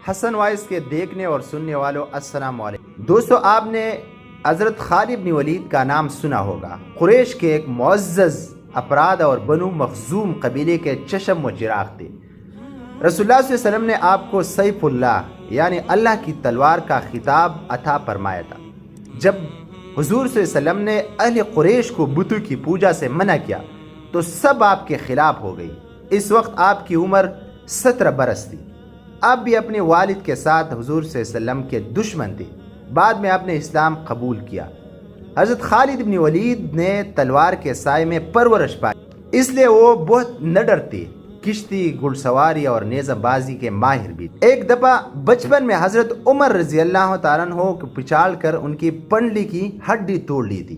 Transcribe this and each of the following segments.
حسن voice کے دیکھنے اور سننے والوں السلام علیکم دوستو، آپ نے حضرت خالد بن ولید کا نام سنا ہوگا۔ قریش کے ایک معزز افراد اور بنو مخزوم قبیلے کے چشم و چراغ تھے۔ رسول اللہ صلی اللہ علیہ وسلم نے آپ کو سیف اللہ یعنی اللہ کی تلوار کا خطاب عطا فرمایا تھا۔ جب حضور صلی اللہ علیہ وسلم نے اہل قریش کو بتوں کی پوجا سے منع کیا تو سب آپ کے خلاف ہو گئی۔ اس وقت آپ کی عمر 17 برس تھی۔ آپ بھی اپنے والد کے ساتھ حضور صلی اللہ علیہ وسلم کے دشمن تھے۔ بعد میں آپ نے اسلام قبول کیا۔ حضرت خالد بن ولید نے تلوار کے سائے میں پرورش پائی، اس لیے وہ بہت نڈر تھے، کشتی، گھڑ سواری اور نیزہ بازی کے ماہر بھی۔ ایک دفعہ بچپن میں حضرت عمر رضی اللہ تعالیٰ عنہ کو پچاڑ کر ان کی پنڈلی کی ہڈی توڑ لی تھی۔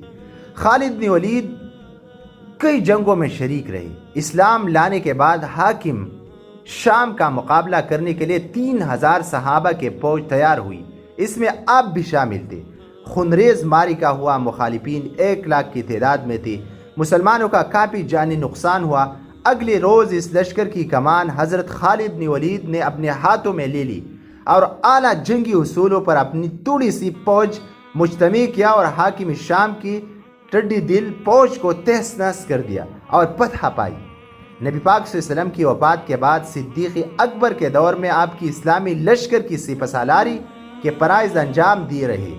خالد بن ولید کئی جنگوں میں شریک رہے۔ اسلام لانے کے بعد حاکم شام کا مقابلہ کرنے کے لیے 3000 صحابہ کے فوج تیار ہوئی، اس میں آپ بھی شامل تھے۔ خونریز معرکہ ہوا، مخالفین 1 لاکھ کی تعداد میں تھے، مسلمانوں کا کافی جانی نقصان ہوا۔ اگلے روز اس لشکر کی کمان حضرت خالد بن ولید نے اپنے ہاتھوں میں لے لی اور اعلیٰ جنگی اصولوں پر اپنی تھوڑی سی فوج مجتمع کیا اور حاکم شام کی ٹڈی دل فوج کو تہس نہس کر دیا اور فتح پائی۔ نبی پاک صلی اللہ علیہ وسلم کی وفات کے بعد صدیق اکبر کے دور میں آپ کی اسلامی لشکر کی سپہ سالاری کے فرائض انجام دیے رہے۔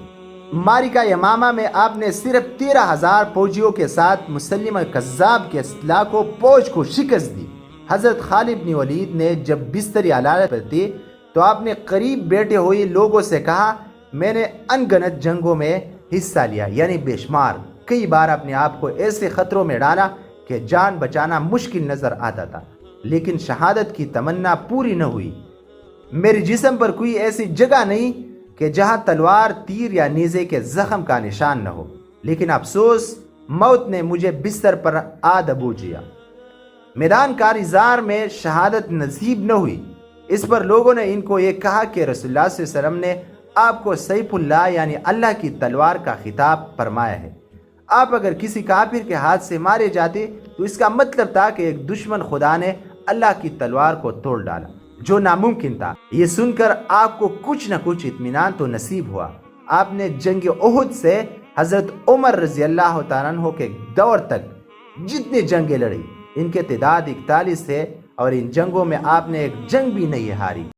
معرکہ یمامہ میں آپ نے صرف 13,000 فوجیوں کے ساتھ مسلمہ کذاب کے لاکھوں فوج کو شکست دی۔ حضرت خالد بن ولید نے جب بستری حالت پر تھے تو آپ نے قریب بیٹھے ہوئے لوگوں سے کہا، میں نے ان گنت جنگوں میں حصہ لیا، یعنی بے شمار۔ کئی بار اپنے آپ کو ایسے خطروں میں ڈالا کہ جان بچانا مشکل نظر آتا تھا، لیکن شہادت کی تمنا پوری نہ ہوئی۔ میرے جسم پر کوئی ایسی جگہ نہیں کہ جہاں تلوار، تیر یا نیزے کے زخم کا نشان نہ ہو، لیکن افسوس موت نے مجھے بستر پر آ دبوچا۔ میدان کارزار میں شہادت نصیب نہ ہوئی۔ اس پر لوگوں نے ان کو یہ کہا کہ رسول اللہ صلی اللہ علیہ وسلم نے آپ کو سیف اللہ یعنی اللہ کی تلوار کا خطاب فرمایا ہے۔ آپ اگر کسی کافر کے ہاتھ سے مارے جاتے تو اس کا مطلب تھا کہ ایک دشمن خدا نے اللہ کی تلوار کو توڑ ڈالا، جو ناممکن تھا۔ یہ سن کر آپ کو کچھ نہ کچھ اطمینان تو نصیب ہوا۔ آپ نے جنگ احد سے حضرت عمر رضی اللہ تعالیٰ عنہ کے دور تک جتنی جنگیں لڑی، ان کے تعداد 41 ہے، اور ان جنگوں میں آپ نے ایک جنگ بھی نہیں ہاری۔